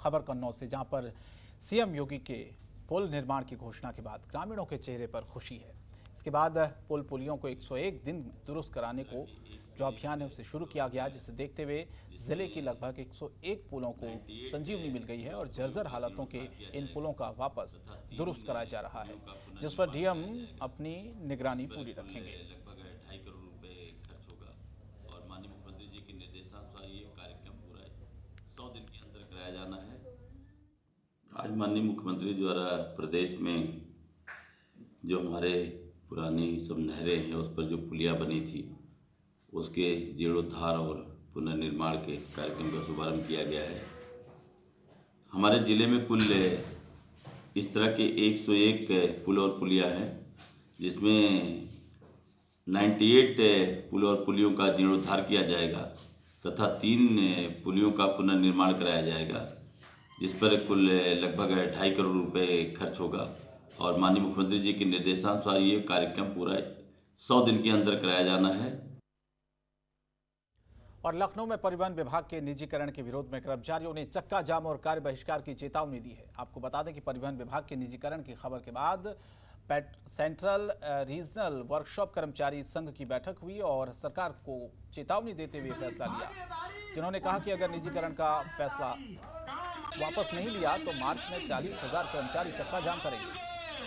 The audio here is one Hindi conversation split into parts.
खबर कन्नौज से, जहां पर सीएम योगी के पुल निर्माण की घोषणा के बाद ग्रामीणों के चेहरे पर खुशी है। इसके बाद पुलियों को 101 दिन में दुरुस्त कराने को जो अभियान है उसे शुरू किया गया, जिसे देखते हुए जिले की लगभग 101 पुलों को संजीवनी मिल गई है और जर्जर हालतों के इन पुलों का वापस दुरुस्त कराया जा रहा है, जिस पर डीएम अपनी निगरानी पूरी रखेंगे। लगभग 2.5 करोड़ रुपए खर्च होगा और माननीय मुख्यमंत्री जी के निर्देशानुसार ये कार्यक्रम पूरा 100 दिन के अंदर कराया जाना है। आज माननीय मुख्यमंत्री द्वारा प्रदेश में जो हमारे पुरानी सब नहरें हैं उस पर जो पुलियाँ बनी थी उसके जीर्णोद्धार और पुनर्निर्माण के कार्यक्रम का शुभारंभ किया गया है। हमारे ज़िले में कुल इस तरह के 101 पुल और पुलियाँ हैं, जिसमें 98 पुल और पुलियों का जीर्णोद्धार किया जाएगा तथा 3 पुलियों का पुनर्निर्माण कराया जाएगा, जिस पर कुल लगभग 2.5 करोड़ रुपए खर्च होगा और माननीय मुख्यमंत्री जी के निर्देशानुसार ये कार्यक्रम पूरा 100 दिन के अंदर कराया जाना है। और लखनऊ में परिवहन विभाग के निजीकरण के विरोध में कर्मचारियों ने चक्का जाम और कार्य बहिष्कार की चेतावनी दी है। आपको बता दें कि परिवहन विभाग के निजीकरण की खबर के बाद सेंट्रल रीजनल वर्कशॉप कर्मचारी संघ की बैठक हुई और सरकार को चेतावनी देते हुए फैसला लिया, जिन्होंने कहा कि अगर निजीकरण का फैसला वापस नहीं लिया तो मार्च में 40,000 कर्मचारी चक्का जाम करेंगे।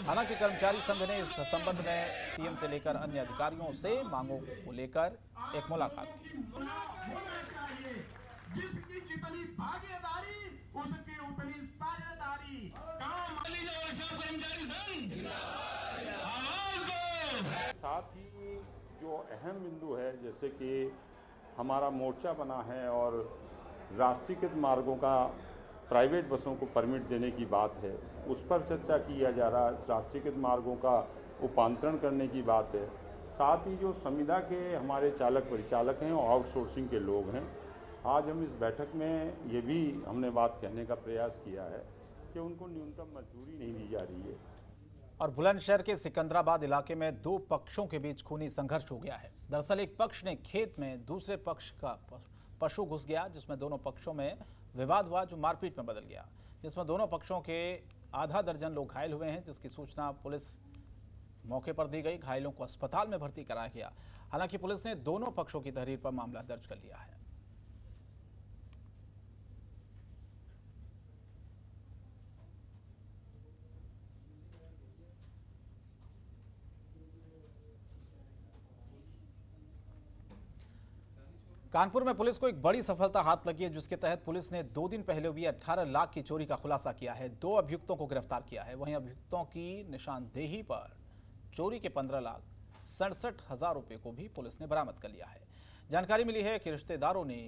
हालांकि कर्मचारी संघ ने इस संबंध में सीएम से लेकर अन्य अधिकारियों से मांगों को लेकर एक मुलाकात की। जिसकी जितनी भागीदारी उसकी उतनी साझेदारी। साथ ही जो अहम बिंदु है, जैसे कि हमारा मोर्चा बना है और राष्ट्रीयकृत मार्गों का प्राइवेट बसों को परमिट देने की बात है, उस पर चर्चा किया जा रहा है। राष्ट्रीयकृत मार्गों का उपांतरण करने की बात है। साथ ही जो संविदा के हमारे चालक परिचालक हैं और आउटसोर्सिंग के लोग हैं, आज हम इस बैठक में ये भी हमने बात कहने का प्रयास किया है कि उनको न्यूनतम मजदूरी नहीं दी जा रही है। और बुलंदशहर के सिकंदराबाद इलाके में 2 पक्षों के बीच खूनी संघर्ष हो गया है। दरअसल एक पक्ष ने खेत में दूसरे पक्ष का पशु घुस गया, जिसमें दोनों पक्षों में विवाद हुआ, जो मारपीट में बदल गया, जिसमें दोनों पक्षों के आधा दर्जन लोग घायल हुए हैं, जिसकी सूचना पुलिस मौके पर दी गई। घायलों को अस्पताल में भर्ती कराया गया। हालांकि पुलिस ने दोनों पक्षों की तहरीर पर मामला दर्ज कर लिया है। कानपुर में पुलिस को एक बड़ी सफलता हाथ लगी है, जिसके तहत पुलिस ने 2 दिन पहले हुई 18 लाख की चोरी का खुलासा किया है। 2 अभियुक्तों को गिरफ्तार किया है। वहीं अभियुक्तों की निशानदेही पर चोरी के 15,67,000 रुपए को भी पुलिस ने बरामद कर लिया है। जानकारी मिली है कि रिश्तेदारों ने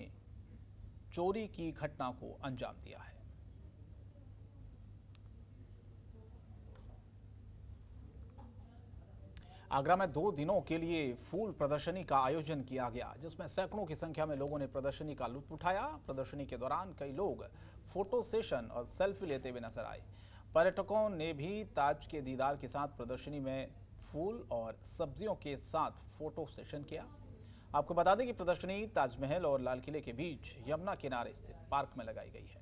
चोरी की घटना को अंजाम दिया है। आगरा में 2 दिनों के लिए फूल प्रदर्शनी का आयोजन किया गया, जिसमें सैकड़ों की संख्या में लोगों ने प्रदर्शनी का लुत्फ उठाया। प्रदर्शनी के दौरान कई लोग फोटो सेशन और सेल्फी लेते हुए नजर आए। पर्यटकों ने भी ताज के दीदार के साथ प्रदर्शनी में फूल और सब्जियों के साथ फोटो सेशन किया। आपको बता दें कि प्रदर्शनी ताजमहल और लाल किले के बीच यमुना किनारे स्थित पार्क में लगाई गई है।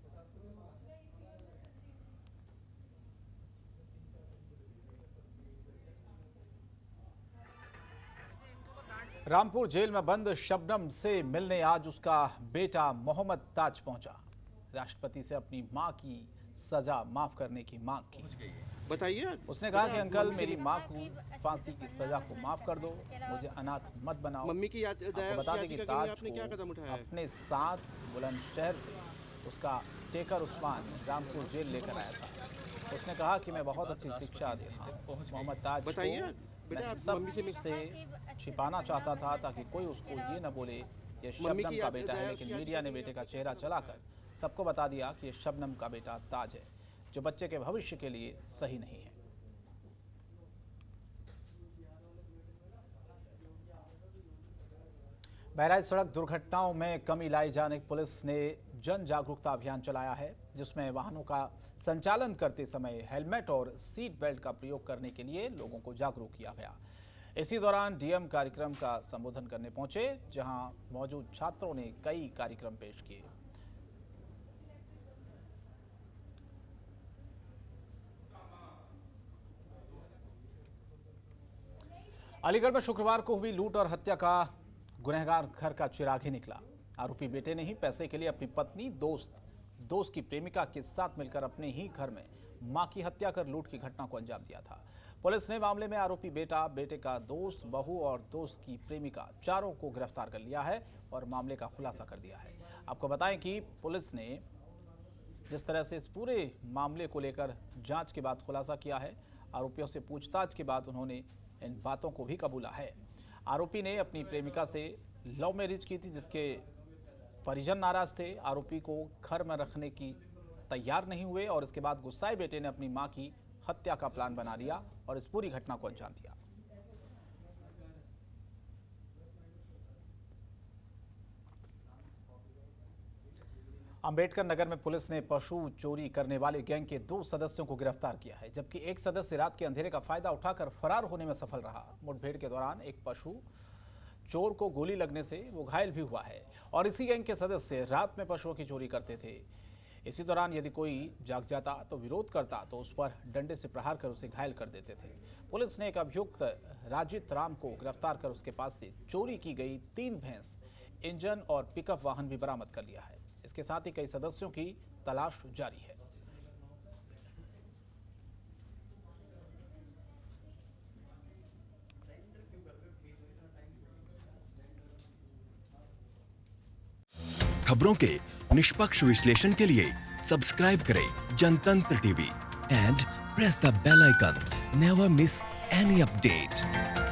रामपुर जेल में बंद शबनम से मिलने आज उसका बेटा मोहम्मद ताज पहुंचा। राष्ट्रपति से अपनी मां की सजा माफ करने की मांग की। बताइए। उसने कहा कि अंकल, मेरी मां को फांसी की सजा को माफ कर दो, मुझे अनाथ मत बनाओ। मम्मी की आपको बता दें कि ताज को अपने साथ बुलंदशहर से उसका टेकर उस्मान रामपुर जेल लेकर आया था। उसने कहा कि मैं बहुत अच्छी शिक्षा दे रहा हूँ। मोहम्मद ताज को मैं सबसे छिपाना चाहता था ताकि कोई उसको ये न बोले ये शबनम का बेटा है, लेकिन मीडिया ने बेटे का चेहरा चलाकर सबको बता दिया कि ये शबनम का बेटा ताज है, जो बच्चे के भविष्य के लिए सही नहीं है। बहराइच सड़क दुर्घटनाओं में कमी लाई जाने पुलिस ने जन जागरूकता अभियान चलाया है, जिसमें वाहनों का संचालन करते समय हेलमेट और सीट बेल्ट का प्रयोग करने के लिए लोगों को जागरूक किया गया। इसी दौरान डीएम कार्यक्रम का संबोधन करने पहुंचे, जहां मौजूद छात्रों ने कई कार्यक्रम पेश किए। अलीगढ़ में शुक्रवार को हुई लूट और हत्या का गुनहगार घर का चिराग ही निकला। आरोपी बेटे ने ही पैसे के लिए अपनी पत्नी, दोस्त की प्रेमिका के साथ मिलकर अपने ही घर में मां की हत्या कर लूट की घटना को अंजाम दिया था। पुलिस ने मामले में आरोपी बेटा, बेटे का दोस्त, बहू और दोस्त की प्रेमिका चारों को गिरफ्तार कर लिया है और मामले का खुलासा कर दिया है। आपको बताएं कि पुलिस ने जिस तरह से इस पूरे मामले को लेकर जांच के बाद खुलासा किया है, आरोपियों से पूछताछ के बाद उन्होंने इन बातों को भी कबूला है। आरोपी ने अपनी प्रेमिका से लव मैरिज की थी, जिसके परिजन नाराज थे। आरोपी को घर में रखने की तैयार नहीं हुए और इसके बाद गुस्साए बेटे ने अपनी मां की हत्या का प्लान बना लिया और इस पूरी घटना को अंजाम दिया। अंबेडकर नगर में पुलिस ने पशु चोरी करने वाले गैंग के 2 सदस्यों को गिरफ्तार किया है, जबकि एक सदस्य रात के अंधेरे का फायदा उठाकर फरार होने में सफल रहा। मुठभेड़ के दौरान एक पशु चोर को गोली लगने से वो घायल भी हुआ है और इसी गैंग के सदस्य रात में पशुओं की चोरी करते थे। इसी दौरान यदि कोई जाग जाता तो विरोध करता तो उस पर डंडे से प्रहार कर उसे घायल कर देते थे। पुलिस ने एक अभियुक्त राजित राम को गिरफ्तार कर उसके पास से चोरी की गई 3 भैंस, इंजन और पिकअप वाहन भी बरामद कर लिया है। इसके साथ ही कई सदस्यों की तलाश जारी है। खबरों के निष्पक्ष विश्लेषण के लिए सब्सक्राइब करें Jantantra TV and press the bell icon. Never miss any update.